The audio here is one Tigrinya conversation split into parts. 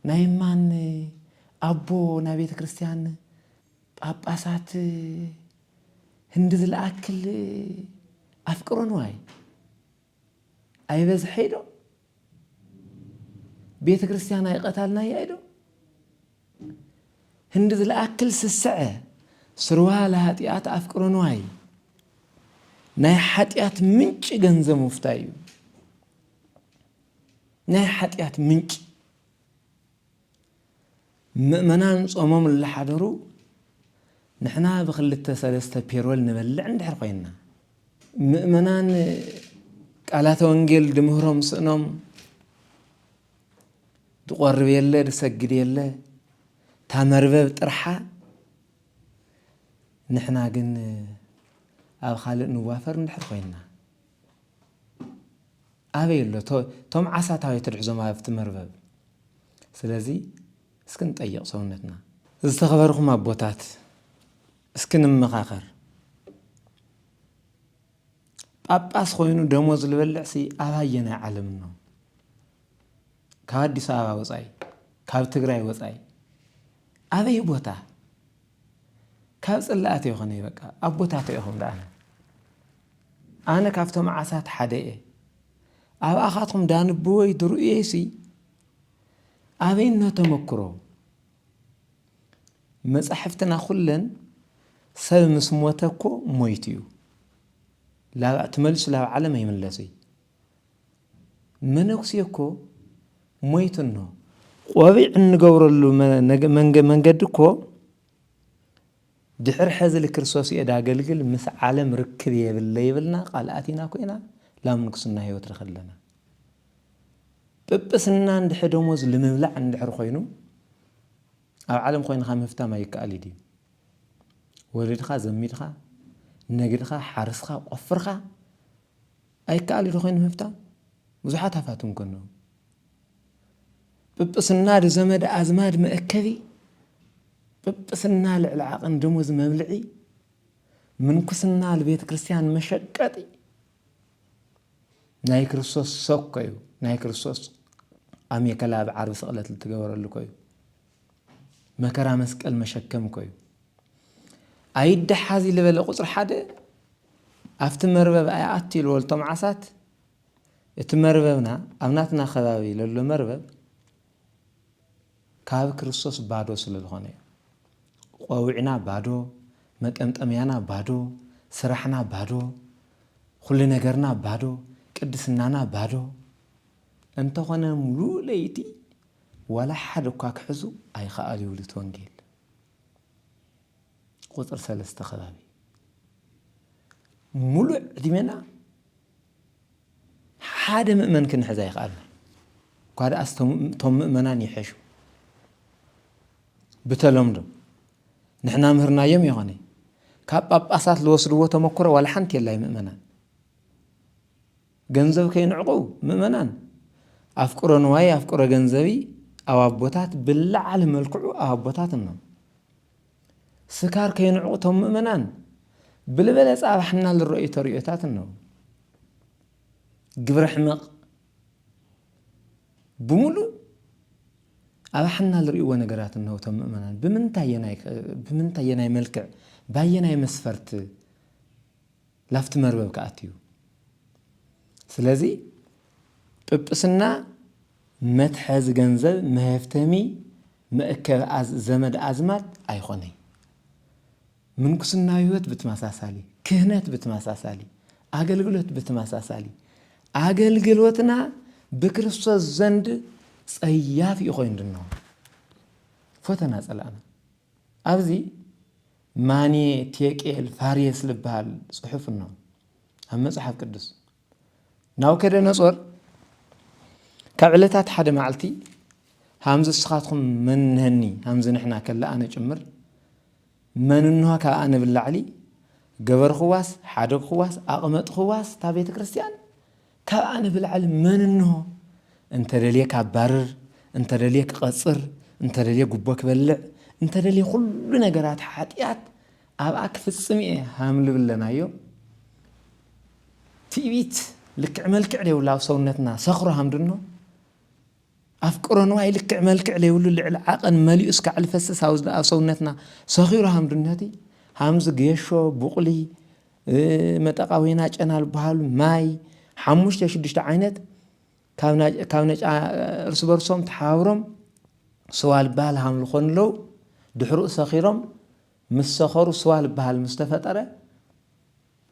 ናይማን አቦ ና ቤተ ክርስቲያን ጳጳሳት ህንድዝ ለአክል አፍቅሮን ዋይ አይበዝ ሄዶ ቤተ ክርስቲያን አይቀታልና ያይዶ ህንድዝ ለአክል ስስዐ ስርዋ ለኃጢአት አፍቅሮን ዋይ ናይ ኃጢአት ምንጭ ገንዘብ መፍታዩ ናይ ኃጢአት ምንጭ ምእመናን ጾሞም ለሓደሩ ንሕና በክልተ ሰለስተ ፔሮል ንበልዕ እንድሕር ኮይና ምእመናን ቃላት ወንጌል ድምህሮም ስእኖም ድቆርብ የለ ድሰግድ የለ ታመርበብ ጥርሓ ንሕና ግን ኣብ ካልእ ንዋፈር እንድሕር ኮይና ኣበየሎ ቶም ዓሳታዊ ትድሕዞም ኣብቲ መርበብ ስለዚ እስኪ ንጠይቕ ሰውነትና ዝተኸበርኩም ኣቦታት እስኪ ንምኻኸር ጳጳስ ኮይኑ ደሞዝ ዝበልዕሲ ኣባየናይ ዓለም ነው ካብ አዲስ አበባ ወፃይ ካብ ትግራይ ወፃይ ኣበይ ቦታ ካብ ጽላእት ይኾነ ይበቃ ኣቦታት ይኹም ዳኣነ ኣነ ካብቶም ዓሳት ሓደ እየ ኣብ ኣኻትኩም ዳንብወይ ድርኡየሲ ኣበይነ ተመክሮ መጻሕፍትና ኩለን ሰብ ምስ ሞተኮ ሞይት እዩ ትመልሱ ላብ ዓለም ኣይምለሲ መነኩሴ እኮ ሞይት ነው ቆቢዕ እንገብረሉ መንገዲ እኮ ድሕር ሕዚ ለክርስቶስ የዳገልግል ምስ ዓለም ርክብ የብለ ይብልና ቃልኣቲና ኮይና ላምንኩስና ህይወት ረኸለና ጵጵስና እንድሕ ደሞዝ ልምብላዕ እንድሕር ኮይኑ ኣብ ዓለም ኮይንካ ምፍታም ኣይከኣል እዩ ወለድኻ ዘሚድኻ ነግድኻ ሓርስኻ ቆፍርኻ ኣይከኣል እዩ ኮይኑ ምፍታም ብዙሓት ኣፋትም ኮኖ ጵጵስና ድዘመድ ኣዝማድ መእከቢ ጵጵስና ልዕሊ ዓቕን ደሞዝ መብልዒ ምንኩስና ለቤተ ክርስቲያን መሸቀጢ ናይ ክርስቶስ ሰኮ እዩ ናይ ክርስቶስ ኣሜከላ ብዓርቢ ስቕለት ልትገበረሉ ኮዩ መከራ መስቀል መሸከም ኮዩ ኣይደሓዚ ልበለ ቁፅሪ ሓደ ኣብቲ መርበብ ኣያኣቲ ልወልቶም ዓሳት እቲ መርበብና ኣብናትና ከባቢ ለሎ መርበብ ካብ ክርስቶስ ባዶ ስለዝኾነ እዩ ቆዊዕና ባዶ መጠምጠምያና ባዶ ስራሕና ባዶ ኩሉ ነገርና ባዶ ቅድስናና ባዶ እንተኾነ ሙሉእ ለይቲ ወላ ሓደ እኳ ክሕዙ ኣይከኣል ይብሉት ወንጌል ቁጥር 3 ከባቢ ሙሉእ ዕድሜና ሓደ ምእመን ክንሕዛ ይከኣልና ኳዳኣስ ቶም ምእመናን ይሕሹ بتلمد نحنا مهرنا يوم يغني كاب ጳጳሳት لوسدو ተመክሮ ولا حنت يلا مؤمنان ገንዘብ ከይንዕቁ ምእመናን አፍቅሮ ንዋይ አፍቅሮ ገንዘቢ አው አቦታት ብላዓል መልክዑ አቦታት ነው ስካር ከይንዕቁ ቶም ምእመናን ብልበለ ጻባሕና ለርؤي ተርؤታት ነው ግብረ ሕመቅ ብሙሉ አባሕና ለርؤي ነገራት ነው ቶም ምእመናን በምንታየናይ መልክዕ ባየናይ መስፈርት ላፍት መርበብ ከአትዩ ስለዚህ ጵጵስና መትሐዝ ገንዘብ መህፍተሚ መእከብ ዘመድ አዝማድ አይሆነይ ምንኩስና ህይወት ብትማሳሳሊ ክህነት ብትማሳሳሊ አገልግሎት ብትማሳሳሊ አገልግሎትና በክርስቶስ ዘንድ ጸያፍ ይሆንድነው ፈተና ጸላና አብዚ ማኒ ቴቄል ፋሪስ ልባል ጽሑፍ ነው መጽሐፍ ቅዱስ ናቡከደነጾር ካብ ዕለታት ሓደ መዓልቲ ሃምዝ ስኻትኩም መንህኒ ሃምዝ ንሕና ከላ ኣነ ጭምር መንንሆ ካብ ኣነ ብላዕሊ ገበር ኽዋስ ሓደ ኽዋስ ኣቕመጥ ኽዋስ ታ ቤተ ክርስቲያን ካብ ኣነ ብላዕሊ መንንሆ እንተደልየ ካባርር እንተደልየ ክቐጽር እንተደልየ ጉቦ ክበልዕ እንተደልየ ኩሉ ነገራት ሓጢአት ኣብ ኣክፍጽም እየ ሃምል ብለናዮ ትዕቢት ልክዕ መልክዕ ደውላው ሰውነትና ሰኽሮ ሃምድኖ أفكروا نواي لك عملك عليه يقول العقل مليء اسكع الفسس هاوز أصونتنا صغيرة همدنتي همز جيشو بقلي متقاوينا أنا البحال ماي حموش تشدش عينت كاونج أرس برسوم تحاورم سوال بحال هم الخون لو دحرق صغيرم مسخر سوال بحال مستفترة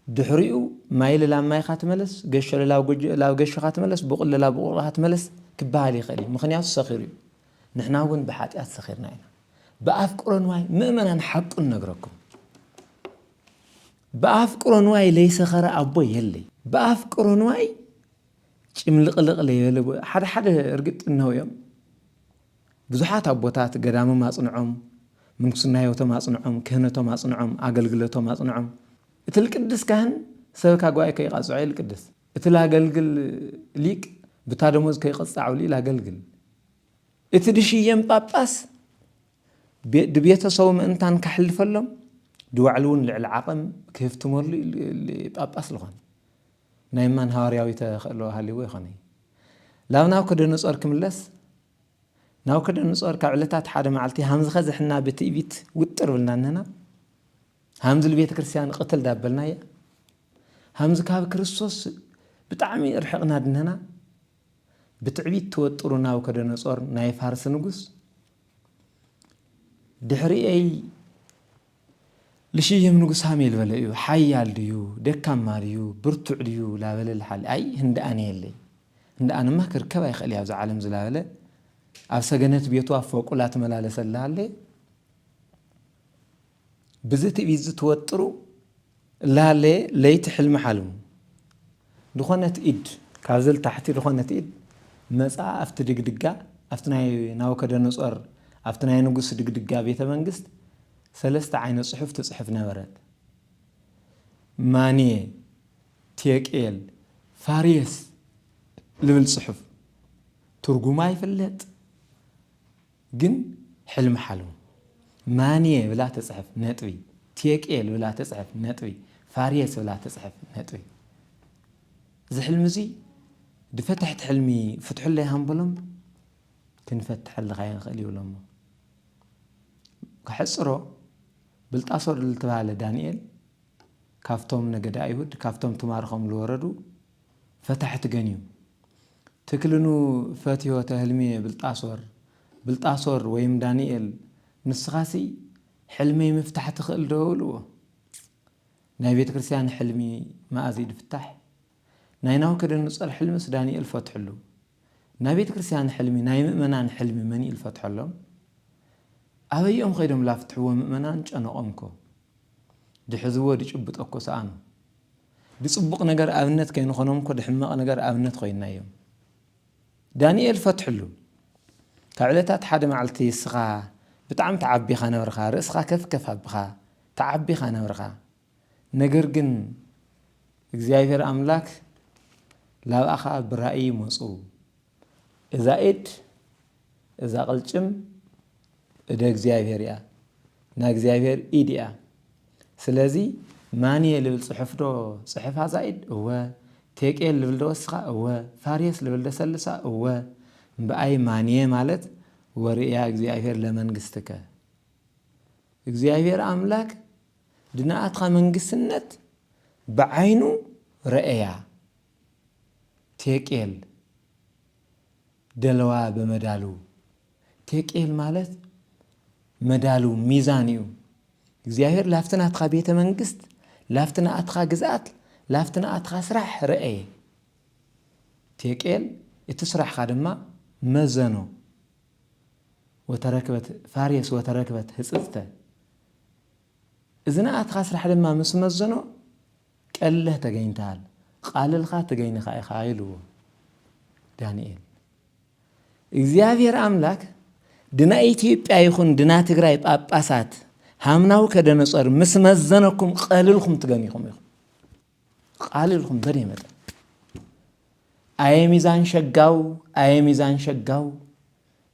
دحريو مايل لا ماي خاتملس جيش لا جيش خاتملس بقول لا بقول خاتملس كبالي خلي مخنيات صغير نحنا ون بحاتيات صغيرنا هنا بأفكرون واي مؤمنا حق نقرأكم بأفكرون واي ليس خرا أبوي يلي بأفكرون واي ملقلق لي حد رقت إنه يوم بزحات أبوتات قدام ما صنعهم من سنايوته ما صنعهم كهنته ما صنعهم أقلقلته ما صنعهم تلقدس كهن سبكا قواي كي قصعي القدس تلا قلقل ليك بتادموز كي قصعوا لي لا قلقل اتدشيم باباس دبيته صوم انتان كحل فلهم دوعلون العقم كيف تمر لي باباس لغن نايمان هارياوي تخلو هالي ويخني لا ناو كده نصور كملس ناو كده نصور كعلتات حدا معلتي همز خزحنا بتيبيت وتر لنا هنا همز البيت كريستيان قتل دابلنا يا همز كاب كريستوس بتعمي رحقنا دننا بتعبيت توترنا وكده نصور ناي فارس نقص دحري أي لشي يمنقص هاميل ولا يو حيال ديو دكام ماريو برتع ديو لا ولا الحال أي هند أنا اللي هند أنا ما كركبا يخلي هذا عالم زلاله أفسجنت بيتوا فوق ولا تملالس اللي بزت بيزت توترو لا ليت حلم حلم دخانة إيد كازل تحتي دخانة إيد مساء أفتدق دقة أفتناي ناو كده نصور أفتناي نقص دق دقة بيت منقست ثلاثة عين صحف تصحف نورات ماني تيك إل فاريس لبل صحف ترجماي فلت جن حلم حلم ماني بلا تصحف نطوي تيك إل بلا تصحف نطوي فاريس بلا تصحف نطوي زي حلم زي دفتحت حلمي فتح لي هنبلم كنفتح الغاين خلي ولما كحصرو بالتأثر اللي تبع دانيال كافتهم نجد أيهود كافتهم تمارخهم لوردو فتحت جنيو تكلنو فاتيو تهلمي بالتأثر ويم دانيال نسخاسي حلمي مفتح تخيل دولو ناي بيت كريستيان حلمي ما أزيد فتح نايناو كده نسأل حلمس دانيال فتح له ناي بيت كريستيان حلمي ناي مؤمنان حلمي مني الفتح لهم أبيهم خيرهم لافتحوا مؤمنان أنا أمكو دي حزوه دي شبت أكو سأنا دي صبق نجار أبنت كأنه خنومكو دي حماق نجار أبنت خينا يوم دانيال فتح له كعلتات حدا معلتي سخا بتعم تعبي خانة ورخا رأسخا كف هبخا تعبي خانة ورخا نجرجن እግዚአብሔር أملاك لا أخا برأي مصو إذا إد إذا قلتم إذا እግዚአብሔር يا نا እግዚአብሔር إيد يا سلازي ماني اللي بالصحف دو صحفها زائد هو تيكيل اللي بالدو وسخا هو فاريس اللي بالدو سلسا هو بأي ماني مالت ورئيا እግዚአብሔር لمنقستك እግዚአብሔር أملاك دنا أتخا منقسنت بعينو رئيا تيكيل دلوا بمدالو تيكيل مالت مدالو ميزانيو እግዚአብሔር لافتنا أتخا بيت منقست لافتنا أتخا قزات لافتنا أتخا سرح رئي تيكيل اتسرح خادمة مزنو وتركبت فاريس وتركبت هسلته إذن أتخا سرح لما مسمزنو كله تجينتال قال الخا تجين خايلو دانيال እግዚአብሔር أملاك دنا إثيوبيا يخون دنا تجري بأباسات همناو كدنصر مسمزنكم قاللكم تجنيكم يخون قاللكم بدي مت أي ميزان شجاو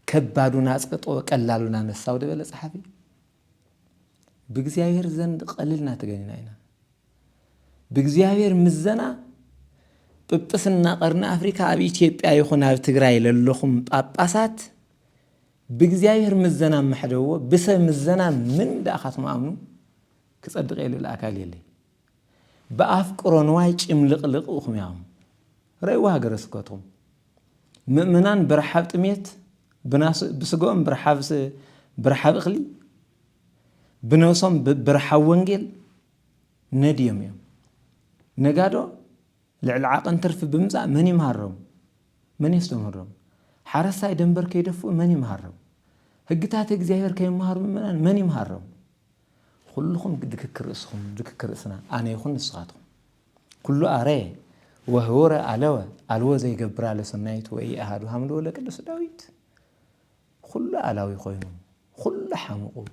كبادو ناس قطو قلالو نانساو دبل صحابي بእግዚአብሔር ዘንድ قللنا تجنينا بእግዚአብሔር مزنا ጵጵስና ቀርና አፍሪካ ኣብ ኢትዮጵያ ይኹን ኣብ ትግራይ ለለኹም ጳጳሳት ብእግዚአብሔር ምዘና መሕደዎ ብሰብ ምዘና ምን ዳኣኻትም ኣምኑ ክጸድቕ የልል ኣካል የለይ በአፍቅሮ ንዋይ ጭምልቅልቅ እኹም ያም ረእዋ ሃገረ ስብከቶም ምእመናን ብረሓብ ጥሜት ብስጎኦም ብረሓብ እኽሊ ብነብሶም ብረሓብ ወንጌል ነድዮም እዮም ነጋዶ ልዕሊ ዓቐን ትርፊ ብምጻእ መን ይምሃሮም መን የስተምህሮም ሓረስታይ ደንበር ከይደፍኡ መን ይምሃሮም ሕግታት እግዚአብሔር ከይምሃሩ ምእመናን መን ይምሃሮም ኩልኹም ድክክር እስኹም ድክክር እስና ኣነ ይኹን ንስኻትኩም ኩሉ ኣረ ወህወረ ኣለወ ኣልወ ዘይገብራ ለሰናይት ወይ ኣሃዱ ሃምልዎ ለቅዱስ ዳዊት ኩሉ ኣላዊ ኮይኑ ኩሉ ሓምቑ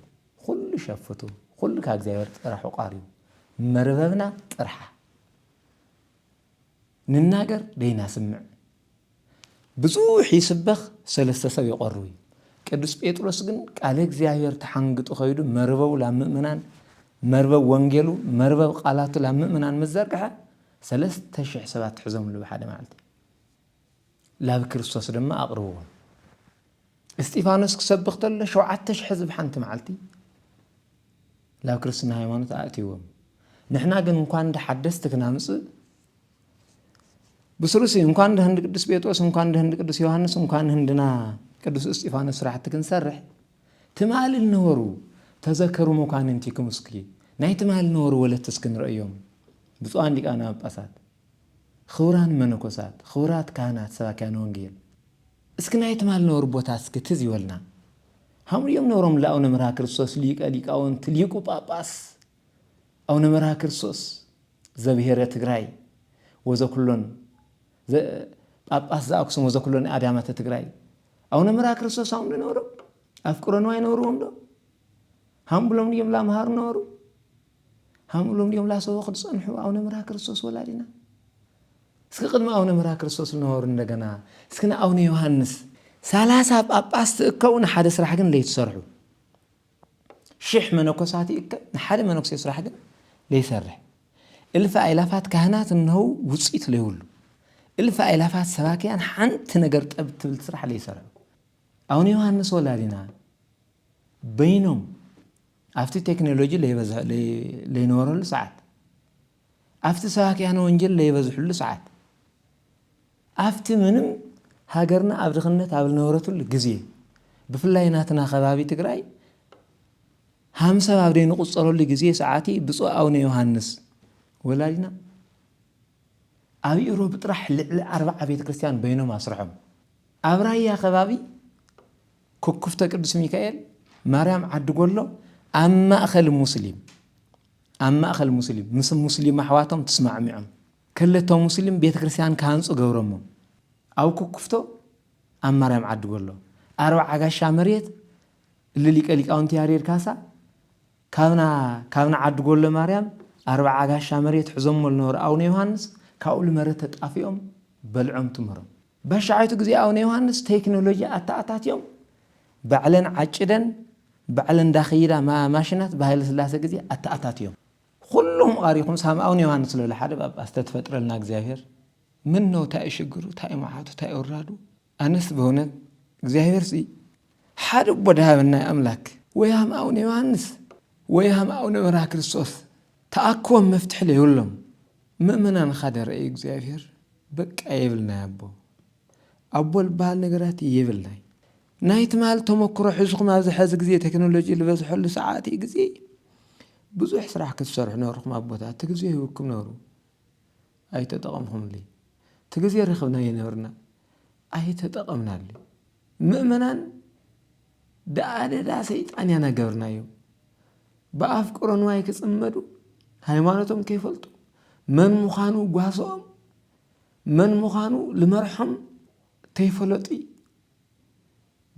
ኩሉ ሸፍቱ ኩሉ ካብ እግዚአብሔር ጥራሕ ቃርዩ መርበብና ጥርሓ ንናገር ደይና ስምዕ ብዙሕ ይስበኽ ሰለስተ ሰብ ይቆርቡ ቅዱስ ጴጥሮስ ግን ቃል እግዚአብሔር ተሓንግጡ ኸይዱ መርበው ለምእመናን መርበብ ወንጌሉ መርበብ ቃላቱ ለምእመናን መዘርግሐ 3000 ሰባት ሕዞምሉ በሓደ መዓልቲ ላብ ክርስቶስ ድማ ኣቕርብዎ እስጢፋኖስ ክሰብኽ ተሎ 7000 ሕዝቢ ሓንቲ መዓልቲ ላብ ክርስትና ሃይማኖት ኣእትይዎም ንሕና ግን እንኳን ሓደስቲ ክናምፅእ بسروسي إن كان ده عندك قدس بيتوس إن كان ده عندك قدس يوحنس إن كان عندنا قدس استيفانوس راح تكنسرح تمال النورو تذكروا مكان انتيكم مسكي ناي تمال النورو ولا تسكن رأيهم بس عندك أنا بأسات خوران منكوسات خورات كانت سوا كانوا انجيل اسكن ناي تمال النور بوتاسك تزي ولنا هم اليوم نورهم لا أو نمرها كريستوس ليك أليك أو أنت ليكو باباس أو نمرها كريستوس زبيهرة تجراي وذا كلون ጳጳስ ዘአክሱም ወዘኩሎን አዳማተ ትግራይ አሁን ምራ ክርስቶስ አሁን ነው አፍቅሮን ወይ ነው ወንዶ ሃምብሎም ይምላ ማሃር ነው ሃምብሎም ይምላ ሰው ኸጽንሑ አሁን ምራ ክርስቶስ ወላዲና እስከ ቅድመ አሁን ምራ ክርስቶስ ነው እንደገና እስከና አሁን ዮሐንስ 30 ጳጳስ ተከውን ሓደ ስራሕ ግን ለይተሰርሑ ሽሕ መነኮሳት ይከ ሓደ መነኮስ ስራሕ ግን ለይሰርሕ الف አእላፋት ካህናት ነው ውጽኢት ለይውሉ الف አእላፋት ሰባኪያን ሓንቲ ነገር ጠብትብል ስራሕ ለይሰርሑ አሁን ዮሐንስ ወላዲና በይኖም አፍቲ ቴክኖሎጂ ለይኖረሉ ሰዓት አፍቲ ሰባኪያን ወንጀል ለይበዝሑሉ ሰዓት አፍቲ ምንም ሃገርና ኣብድኽነት ኣብልነበረቱሉ ግዜ ብፍላይ ናትና ከባቢ ትግራይ 50 ኣብደይ ንቁጸረሉ ግዜ ሰዓቲ ብፁዕ አቡነ ዮሐንስ ወላዲና ኣብ ኢሮብ ጥራሕ ልዕሊ 40 ቤተ ክርስቲያን በይኖም ኣስርሖም ኣብ ራያ ከባቢ ኮኩፍተ ቅዱስ ሚካኤል ማርያም ዓድጎሎ ኣብ ማእኸል ሙስሊም ምስ ሙስሊም ኣሕዋቶም ተስማዕሚዖም ከለቶም ሙስሊም ቤተ ክርስቲያን ካንጹ ገብሮሞ ኣብ ኮኩፍቶ ኣብ ማርያም ዓድጎሎ 40 ጋሻ መሬት ልሊቀ ሊቃውንቲ ያሬድ ካሳ ካብና ዓድጎሎ ማርያም 40 ጋሻ መሬት ሕዞሞ ልነበሩ ኣቡነ ዮሐንስ ካኡል መሬት ተጣፊኦም በልዖም ትምሮም በሻዓይቱ ግዜ ኣቡነ ዮሐንስ ቴክኖሎጂ ኣታኣታትዮም ባዕለን ዓጭደን ባዕለን ዳኺዳ ማሽናት በኃይለ ሥላሴ ግዜ ኣታኣታትዮም ኩሎም ቃሪኹም ሳም ኣቡነ ዮሐንስ ለለ ሓደ ጳጳስ ተፈጥረልና እግዚአብሔር ምን ነው ታይ ሽግሩ ታይ ማዓቱ ታይ ወራዱ ኣነስ በእውነት እግዚአብሔር ሲ ሓደ ቦዳሃብና ኣምላክ ወያም ኣቡነ ዮሐንስ ወያም ኣቡነ መራ ክርስቶስ ተኣክቦም መፍትሕ ለይብሎም ምእመናን ኻደረ እግዚአብሔር በቃ ይብልና ኣቦ ልበሃል ነገራት ይብልና ናይት ማል ተመክሮ ሕዝኹም ኣብ ዝሐዝ ግዜ ቴክኖሎጂ ልበዝሐሉ ሰዓት ግዜ ብዙሕ ስራሕ ክትሰርሑ ነርኹም ኣቦታት እቲ ግዜ ይውክም ነሩ ኣይተጠቐምኹምሊ እቲ ግዜ ረኽብና ይነበርና ኣይተጠቐምናሊ ምእመናን ዳኣደዳ ሰይጣን ያናገብርናዮ በኣፍቅሮ ንዋይ ክጽመዱ ሃይማኖቶም ከይፈልጡ መን ምዃኑ ጓሶኦም መን ምዃኑ ልመርሖም ተይፈለጡ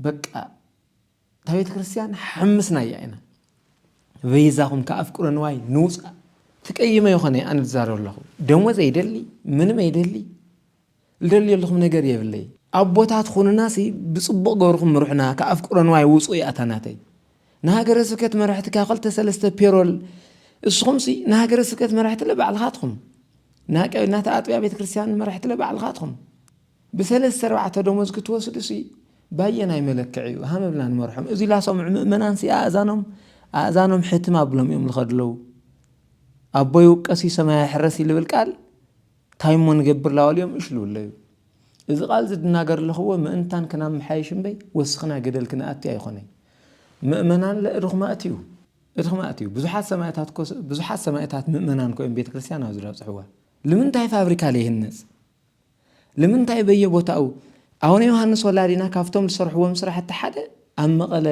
በቃ ታቤተ ክርስቲያን ሓምስና ኢና በይዛኹም ከኣፍቅሮ ንዋይ ንውፃ ትቀይመ ይኾነ ኣነ ዝዛረብ ኣለኹ ደሞዝ ኣይደሊ ምንም ኣይደሊ ልደሊ የለኹም ነገር የብለይ ኣቦታት ኹንናሲ ብጽቡቕ ገብርኹም ምሩሕና ከኣፍቅሮ ንዋይ ውፁ ይኣታናተይ ንሃገረ ስብከት መራሕቲ ካብ 2-3 ፔሮል እስኹም ሲ ንሃገረ ስብከት መራሕቲ ለባዕልኻትኹም ናታ አጥቢያ ቤተ ክርስቲያን መራሕቲ ለባዕልኻትኩም ብሰለስተ ኣርባዕተ ደሞዝ ክትወስዱ ሲ ባየናይ መለክዕ እዩ ሃመብልና ንመርሖም እዚ ላሰምዑ ምእመናን ሲ ኣእዛኖም ሕትም ኣብሎም እዮም ዝኸድለው ኣቦይ ውቀሲ ሰማይ ሕረሲ ልብል ቃል ታይሞ ንገብር ላወልዮም እሽልውለዩ እዚ ቃል ዝድናገር ለኽዎ ምእንታን ክናብ መሓይሽ እምበይ ወስኽና ገደል ክነኣቲ ኣይኾነይ ምእመናን ለእድኹማ እትዩ ብዙሓት ሰማዕታት ምእመናን ኮይም ቤተ ክርስቲያን ኣብ ዝረብፅሕዋ ንምንታይ ፋብሪካ ለይህንፅ ንምንታይ በየቦታኡ ኣሁነ ዮሃንስ ወላዲና ካብቶም ዝሰርሕዎም ስራሕቲ ሓደ ኣብ መቐለ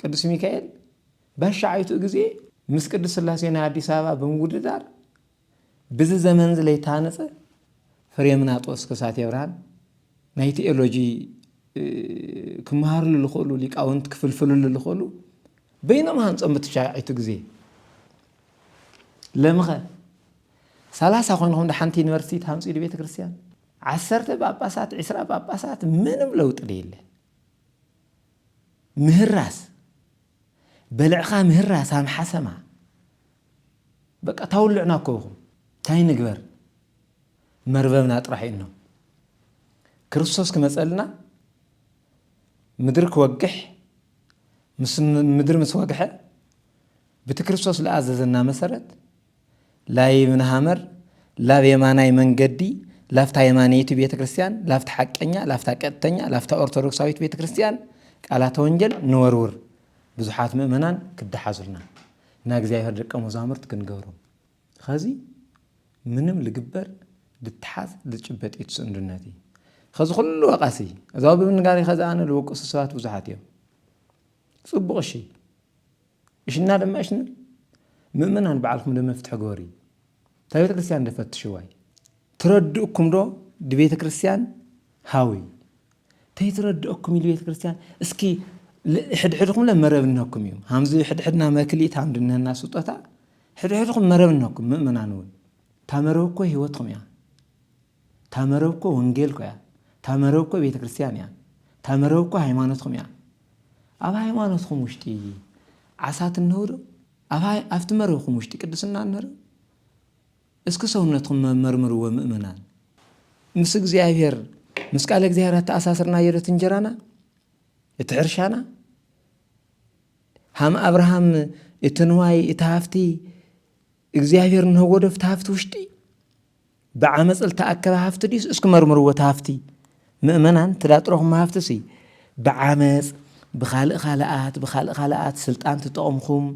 ቅዱስ ሚካኤል ባሻዓይቱ ግዜ ምስ ቅዱስ ስላሴ ናይ ኣዲስ አበባ ብምውድዳር ብዚ ዘመን ዝለይታነፀ ፍሬምናጦስ ከሳቴ ብርሃን ናይ ቴዎሎጂ ክመሃርሉ ዝኽእሉ ሊቃውንት ክፍልፍልሉ ዝኽእሉ በይኖም ሃንፆም ብትሻዓይቱ ግዜ ለምኸ 30 ኮይንኩም ሓንቲ ዩኒቨርሲቲ ሃንፂ ቤተ ክርስቲያን 10 ጳጳሳት 20 ጳጳሳት ምንም ለውጥ የለ ምህራስ በልዕኻ ምህራስ ኣም ሓሰማ በቃ ታውልዕና ኮኹም ታይ ንግበር መርበብና ጥራሕ ኢልና ክርስቶስ ክመፀልና ምድር ክወግሕ ምድር ምስ ወግሐ በቲ ክርስቶስ ለኣዘዘና መሰረት ላይ ምንሃመር ላብ የማናይ መንገዲ ላፍታ የማነይቲ ቤተ ክርስቲያን ላፍታ ሐቀኛ ላፍታ ቀጥተኛ ላፍታ ኦርቶዶክሳዊት ቤተ ክርስቲያን ቃላተ ወንጌል ንወርውር ብዙሓት ምእመናን ክደሓዙልና እና እግዚአብሔር ደቀ መዛሙርት ክንገብሮም ኸዚ ምንም ልግበር ልትሓዝ ልጭበጥ ይትስንዱነቲ ኸዚ ኩሉ ወቃሲ እዛው ብምንጋሪ ኸዛኣነ ልወቅሱ ሰባት ብዙሓት እዮም ጽቡቕ እሽና ድማ እሽና ምእመናን በዓልኩም ለመፍትሕ ገበሪ تا بيت كريستيان دفت شوي تردؤكم دو دي بيت كريستيان هاوي تي تردؤكم دي بيت كريستيان اسكي حدكم لا مربناكم يوم همزي حدنا ماكليت عندنا الناس وطتا حدكم مربناكم مؤمنانون تامروكو هيوتكم يا تامروكو وانجيلكو يا تامروكو بيت كريستيان يا تامروكو ሃይማኖትኩም يا أبا ሃይማኖትኩም ውሽጢ ዓሳት النور أبا أفتمروكم ውሽጢ ቅድስና النور እስከ ሰውነትኩም መርምሩ ወምእመናን ምስ እግዚአብሔር ምስ ቃል እግዚአብሔር ተአሳሰርና የረት እንጀራና እትሕርሻና ሃም አብርሃም እትንዋይ እታፍቲ እግዚአብሔር ነው ወደፍ ታፍቲ ውሽጢ በዓመጽል ተአከበ ሀፍቲ ዲስ እስከ መርምሩ ወታፍቲ ምእመናን ተዳጥሮኩም ሀፍቲሲ በዓመጽ በኻልእ ስልጣን ተጠቅምኩም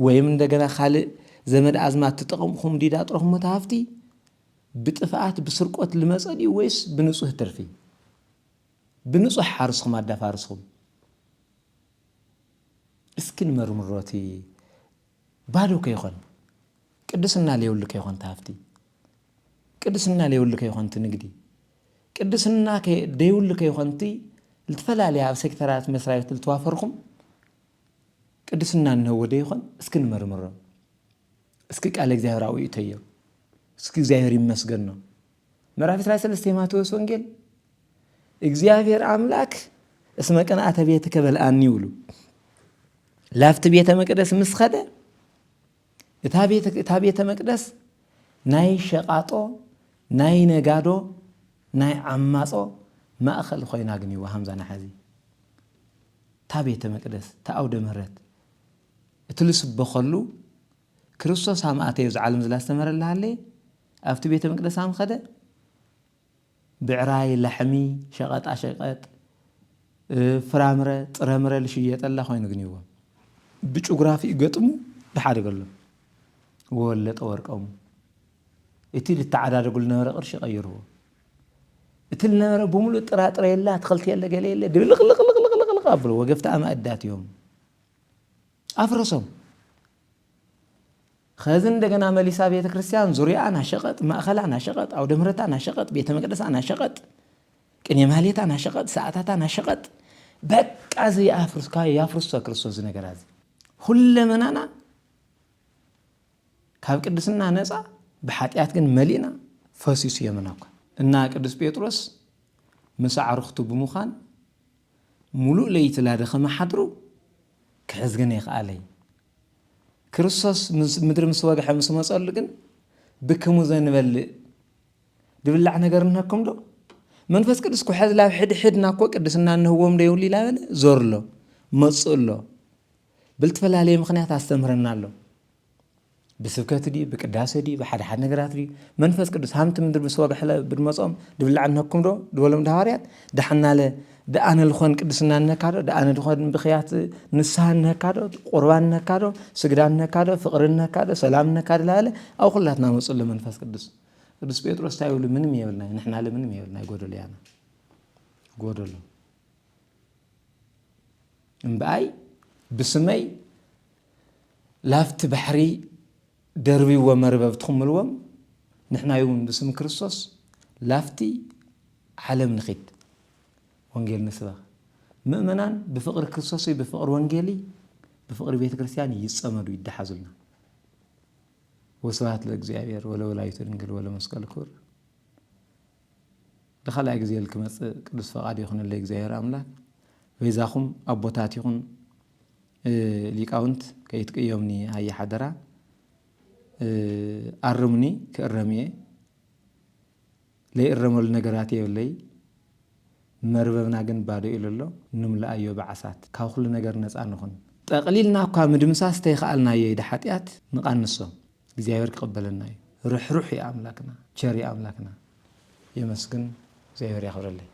ወይም እንደገና खाልእ ዘመድ አዝማት ተጠቅምኩም ዲዳ ጥረኩም መታፍቲ ብጥፋት ብስርቆት ልመጸዲ ወይስ ብንጹህ ትርፊ ብንጹህ ሓርስኩም አዳፋርስኩም እስኪን መርምሮቲ ባዶ ከይኾን ቅድስና ለይውል ከይኾን ታፍቲ ቅድስና ለይውል ከይኾን ትንግዲ ቅድስና ከይውል ከይኾንቲ ልትፈላለያ ኣብ ሴክተራት መስራይት ልትዋፈርኩም ቅድስና ነው ወደ ይኾን እስኪን መርምሮ እስኪ ቃል እግዚአብሔር አውይ ተየው እስኪ እግዚአብሔር ይመስገን ነው ምዕራፍ 13 ማቴዎስ ወንጌል እግዚአብሔር አምላክ እስመ ቀናአተ ቤትከ በልአኒ ይውሉ ላፍት ቤተ መቅደስ መስኸደ እታ ቤተ መቅደስ ናይ ሸቃጦ ናይ ነጋዶ ናይ ዓማጾ ማእኸል ኮይና ግኒዋ ሃምዛና ሓዚ ታ ቤተ መቅደስ ታአውደ ምህረት እትልስ በኸሉ ክርስቶስ አማአተ የዝዓለም ዝላስተመረላለ አፍቲ ቤተ መቅደስ አምኸደ ብዕራይ ለሕሚ ሸቀጣ ሸቀጥ ፍራምረ ጥረምረ ልሽየጠላ ኮይኑ ግኒዋ ብጭግራፊ ገጥሙ ብሓደገሉ ወለጠ ወርቀሙ እቲ ልተዓዳደጉል ነበረ ቅርሺ ቀይርዎ እቲ ነበረ በሙሉ ጥራጥረ የላ አትክልት የለ ገለ የለ ድብልቅልቅልቅልቅልቅ አብሎ ወገፍታ አማእዳት ይዮም አፍረሶም خزن دغنا مليسا بيت كريستيان زوريانا شقط ماخلانا شقط او دمرتانا شقط بيت مقدسانا شقط قني ماليتانا شقط ساعتاتانا شقط بقى زي يافرس كريستوس نغراز كل منانا ካብ ቅድስና ነፃ በኃጢአት ግን መሊና ፈሲሱ የመናኳ እና ቅዱስ ጴጥሮስ መሳዕርኽቱ በሙኻን ሙሉ ለይት ላደኸ ማሐድሩ ከሕዝገነ ይኽአለይ ክርስቶስ ምድር ምስ ወግሐ ምስ መጸሉ ግን بكمو زنبل دبلع نجرنا كم دو منفس قدس كحد لا حد ناكو قدسنا انه هو مدي يولي لا زور له مصل له بالتفلا لي مخنيات استمرنا له بسبكات دي بقداس دي بحد حد نغرات دي منفس قدس هامت مدر بسوا بحلا بالمصام دبلع نكم دو دولم دهاريات دحنا له دأنا الخون قدسنا نكادو دأنا الخون بخيات نسان نكادو قربان نكادو سجدان نكادو فقر نكادو سلام نكادو لا او خلاتنا مصل منفس قدس ቅዱስ ጴጥሮስ ታይውል ምንም ይወልና ንሕና ለምንም ይወልና ይጎደል ያና ጎደሉ እምባይ ብስመይ ላፍት ባሕሪ ደርቢ ወመርበብ ትخمልዎም ንሕና ይውን ብስም ክርስቶስ ላፍቲ ዓለም ንኺድ ወንጌል ንስበኽ ምእመናን ብፍቅር ክርስቶስ ብፍቅር ወንጌሊ ብፍቅር ቤተ ክርስቲያን ይጸመዱ ይደሓዙልና وسبحت لእግዚአብሔር ወለወላዲቱ ድንግል ወለመስቀሉ ክቡር ለኸላይ ጊዜ ልክመጽ ቅዱስ ፈቃድ ይኹን ለእግዚአብሔር አምላክ ወይዛኹም አቦታት ይኹን ሊቃውንት ከይትቀየምኒ ሃያ ሓደራ አርሙኒ ከረምየ ለይረመሉ ነገራት የብለይ መርበብና ግን ባዶ ኢሉሎ ንምልአዮ በዓሳት ካብ ኩሉ ነገር ነፃ ንኹን ጠቅሊልና እኳ ምድምሳስ ተይኽኣልና የይደ ሓጢአት ንቃንሶ እግዚአብሔር ከቀበለና ሩህ ሩህ ያምላክና ቸር ያምላክና የመስግን እግዚአብሔር ያخرልኝ